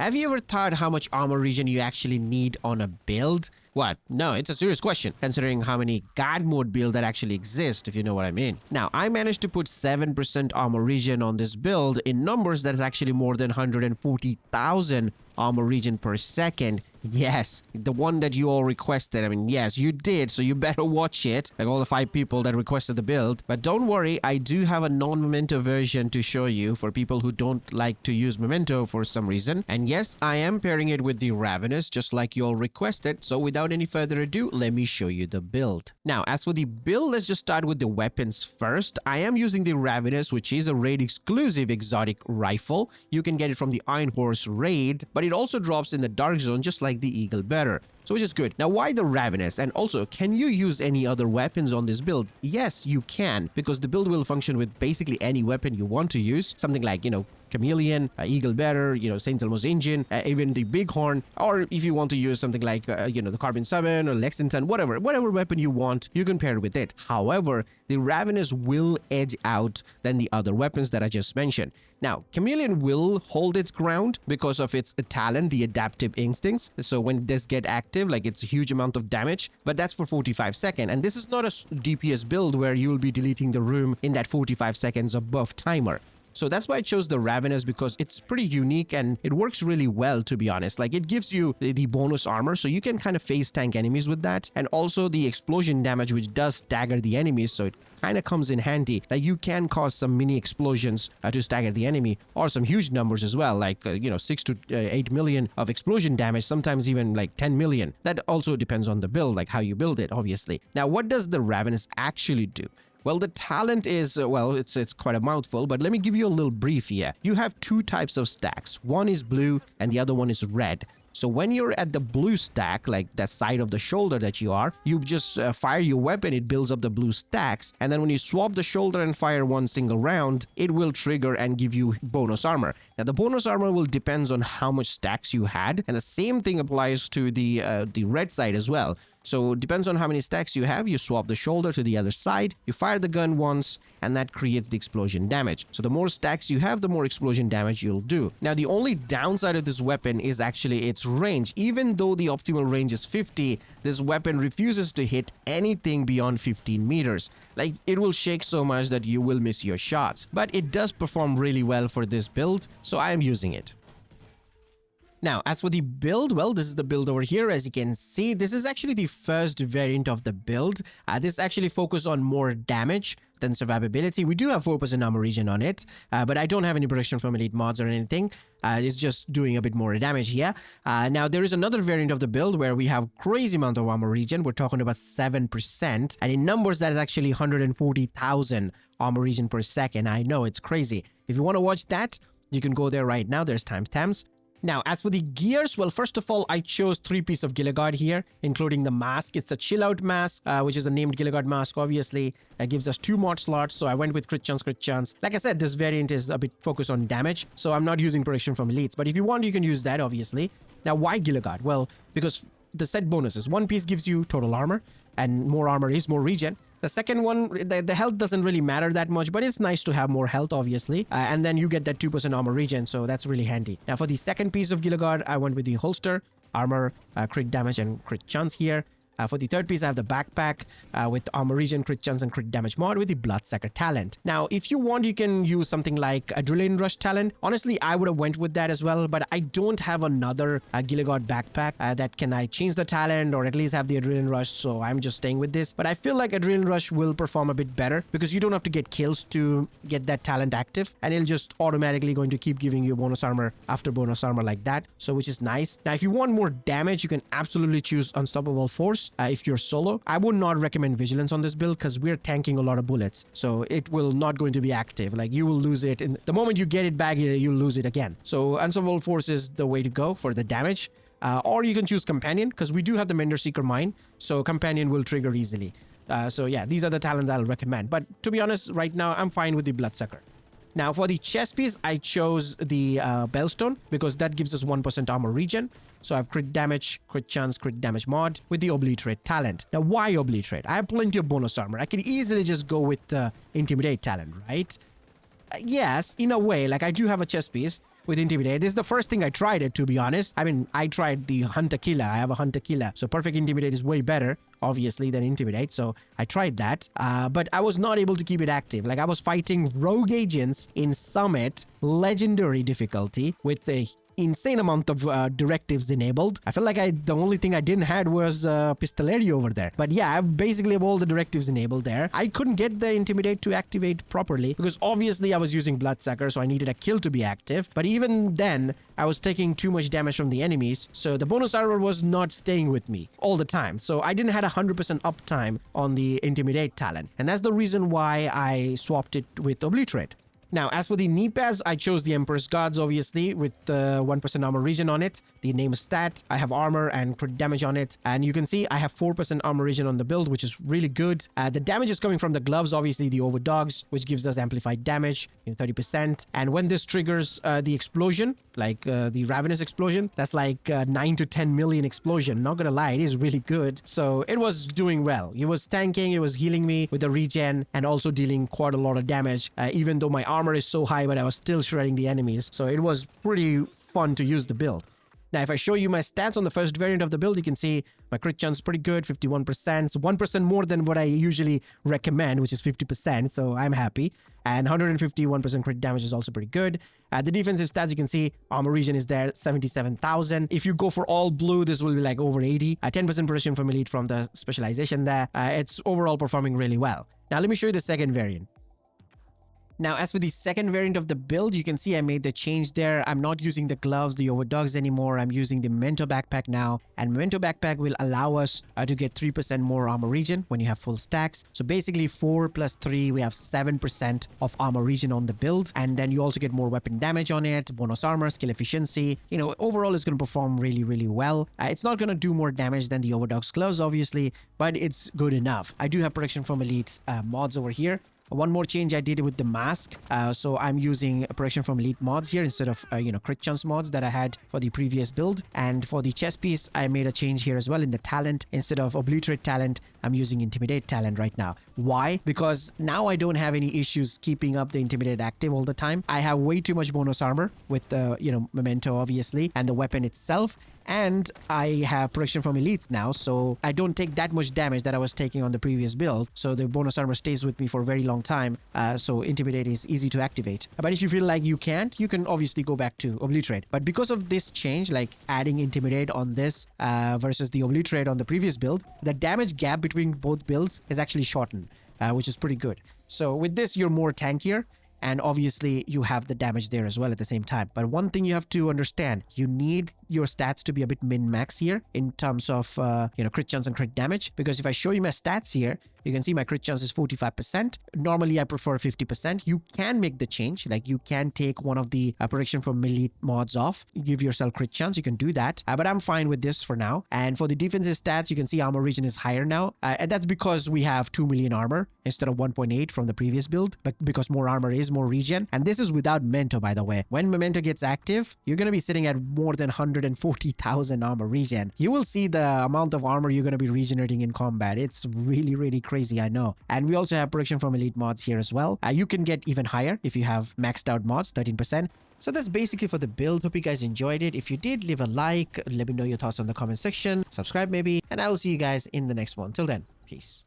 Have you ever thought how much armor regen you actually need on a build? What? No, it's a serious question, considering how many God mode builds that actually exist, if you know what I mean. Now, I managed to put 7% armor regen on this build in numbers that is actually more than 140,000 armor regen per second. Yes, the one that you all requested. I mean, yes, you did, so you better watch it, like all the 5 people that requested the build. But don't worry, I do have a non-memento version to show you for people who don't like to use memento for some reason. And yes, I am pairing it with the Ravenous, just like you all requested. So without any further ado, let me show you the build. Now, as for the build, let's just start with the weapons first. I am using the Ravenous, which is a raid exclusive exotic rifle. You can get it from the Iron Horse raid, but it also drops in the Dark Zone, just like the Eagle Bearer. So which is good. Now, why the Ravenous? And also, can you use any other weapons on this build? Yes, you can, because the build will function with basically any weapon you want to use. Something like, Chameleon, Eagle Bearer, Saint Elmo's Engine, even the Bighorn, or if you want to use something like, the Carbon Summon or Lexington, whatever weapon you want, you can pair it with it. However, the Ravenous will edge out than the other weapons that I just mentioned. Now, Chameleon will hold its ground because of its talent, the adaptive instincts. So when this get active, like it's a huge amount of damage, but that's for 45 seconds. And this is not a DPS build where you'll be deleting the room in that 45 seconds above timer. So that's why I chose the Ravenous, because it's pretty unique and it works really well, to be honest. Like, it gives you the bonus armor, so you can kind of face tank enemies with that. And also the explosion damage, which does stagger the enemies, so it kind of comes in handy. Like, you can cause some mini explosions to stagger the enemy, or some huge numbers as well, like 6 to 8 million of explosion damage, sometimes even like 10 million. That also depends on the build, like how you build it, obviously. Now, what does the Ravenous actually do? Well, the talent is, it's quite a mouthful, but let me give you a little brief here. You have 2 types of stacks. One is blue and the other one is red. So when you're at the blue stack, like that side of the shoulder that you just fire your weapon, it builds up the blue stacks. And then when you swap the shoulder and fire one single round, it will trigger and give you bonus armor. Now, the bonus armor will depend on how much stacks you had. And the same thing applies to the red side as well. So it depends on how many stacks you have. You swap the shoulder to the other side, you fire the gun once, and that creates the explosion damage. So the more stacks you have, the more explosion damage you'll do. Now, the only downside of this weapon is actually its range. Even though the optimal range is 50, this weapon refuses to hit anything beyond 15 meters. Like, it will shake so much that you will miss your shots. But it does perform really well for this build, so I am using it. Now, as for the build, well, this is the build over here. As you can see, this is actually the first variant of the build. This actually focuses on more damage than survivability. We do have 4% armor regen on it, but I don't have any protection from elite mods or anything. It's just doing a bit more damage here. Now, there is another variant of the build where we have crazy amount of armor regen. We're talking about 7%, and in numbers, that is actually 140,000 armor regen per second. I know, it's crazy. If you want to watch that, you can go there right now. There's timestamps. Now, as for the gears, well, first of all, I chose 3 pieces of Gilligard here, including the mask. It's a chill out mask, which is a named Gilligard mask, obviously. It gives us 2 mod slots, so I went with crit chance. Like I said, this variant is a bit focused on damage, so I'm not using protection from elites. But if you want, you can use that, obviously. Now, why Gilligard? Well, because the set bonuses. 1 piece gives you total armor, and more armor is more regen. The second one, the health doesn't really matter that much, but it's nice to have more health, obviously. And then you get that 2% armor regen, so that's really handy. Now, for the second piece of Gilligard, I went with the holster, armor, crit damage, and crit chance here. For the third piece, I have the backpack with armor regen, crit chance, and crit damage mod with the Bloodsucker talent. Now, if you want, you can use something like Adrenaline Rush talent. Honestly, I would have went with that as well, but I don't have another Gilligard backpack that can I change the talent or at least have the Adrenaline Rush, so I'm just staying with this. But I feel like Adrenaline Rush will perform a bit better because you don't have to get kills to get that talent active, and it'll just automatically going to keep giving you bonus armor after bonus armor like that, so which is nice. Now, if you want more damage, you can absolutely choose Unstoppable Force. If you're solo, I would not recommend Vigilance on this build because we're tanking a lot of bullets, so it will not going to be active. Like, you will lose it in the moment you get it back, you'll lose it again. So Unstoppable Force is the way to go for the damage. Or you can choose Companion because we do have the Mender Seeker Mine, so Companion will trigger easily. So yeah, these are the talents I'll recommend. But to be honest, right now I'm fine with the Bloodsucker. Now, for the chest piece, I chose the Bellstone because that gives us 1% armor regen. So I have crit damage, crit chance, crit damage mod with the Obliterate talent. Now, why Obliterate? I have plenty of bonus armor. I could easily just go with the Intimidate talent, right? Yes, in a way, like I do have a chest piece, with Intimidate. This is the first thing I tried it, to be honest. I mean, I tried the Hunter Killer. I have a Hunter Killer. So Perfect Intimidate is way better, obviously, than Intimidate. So I tried that. But I was not able to keep it active. Like, I was fighting rogue agents in Summit, Legendary difficulty, with the insane amount of directives enabled. I feel like the only thing I didn't had was Pistolary over there. But yeah, I basically have all the directives enabled there. I couldn't get the Intimidate to activate properly because obviously I was using Bloodsucker, so I needed a kill to be active. But even then, I was taking too much damage from the enemies, so the bonus armor was not staying with me all the time. So I didn't had 100% uptime on the Intimidate talent. And that's the reason why I swapped it with Obliterate. Now, as for the knee pads, I chose the Emperor's Guards, obviously, with 1% armor regen on it. The name stat, I have armor and crit damage on it. And you can see I have 4% armor regen on the build, which is really good. The damage is coming from the gloves, obviously the Overdogs, which gives us amplified damage, 30%. And when this triggers the explosion, like the Ravenous explosion, that's like 9 to 10 million explosion. Not gonna lie, it is really good. So it was doing well. It was tanking, it was healing me with the regen and also dealing quite a lot of damage, even though my armor is so high, but I was still shredding the enemies. So it was pretty fun to use the build. Now, if I show you my stats on the first variant of the build, you can see my crit chance is pretty good, 51%. So 1% more than what I usually recommend, which is 50%. So I'm happy. And 151% crit damage is also pretty good. The defensive stats, you can see armor regen is there, 77,000. If you go for all blue, this will be like over 80. 10% protection from elite from the specialization there. It's overall performing really well. Now, let me show you the second variant. Now, as for the second variant of the build, you can see I made the change there. I'm not using the gloves, the Overdogs anymore. I'm using the Memento Backpack now. And Memento Backpack will allow us to get 3% more armor regen when you have full stacks. So basically 4 plus 3, we have 7% of armor regen on the build. And then you also get more weapon damage on it, bonus armor, skill efficiency. You know, overall it's going to perform really, really well. It's not going to do more damage than the Overdogs gloves, obviously, but it's good enough. I do have protection from elite mods over here. One more change I did with the mask. So I'm using protection from elite mods here instead of, crit chance mods that I had for the previous build. And for the chest piece, I made a change here as well in the talent. Instead of Obliterate talent, I'm using Intimidate talent right now. Why? Because now I don't have any issues keeping up the Intimidate active all the time. I have way too much bonus armor with the, Memento, obviously, and the weapon itself. And I have protection from elites now, so I don't take that much damage that I was taking on the previous build. So the bonus armor stays with me for a very long time. So Intimidate is easy to activate. But if you feel like you can't, you can obviously go back to Obliterate. But because of this change, like adding Intimidate on this versus the Obliterate on the previous build, the damage gap between both builds is actually shortened, which is pretty good. So with this, you're more tankier. And obviously, you have the damage there as well at the same time. But one thing you have to understand, you need your stats to be a bit min-max here in terms of, crit chance and crit damage. Because if I show you my stats here, you can see my crit chance is 45%. Normally, I prefer 50%. You can make the change. Like, you can take one of the protection from elite mods off. Give yourself crit chance. You can do that. But I'm fine with this for now. And for the defensive stats, you can see armor regen is higher now. And that's because we have 2 million armor instead of 1.8 from the previous build. But because more armor is more regen. And this is without Memento, by the way. When Memento gets active, you're going to be sitting at more than 140,000 armor regen. You will see the amount of armor you're going to be regenerating in combat. It's really, really crazy, I know. And we also have protection from elite mods here as well. You can get even higher if you have maxed out mods, 13%. So that's basically for the build. Hope you guys enjoyed it. If you did, leave a like. Let me know your thoughts on the comment section. Subscribe maybe. And I will see you guys in the next one. Till then, peace.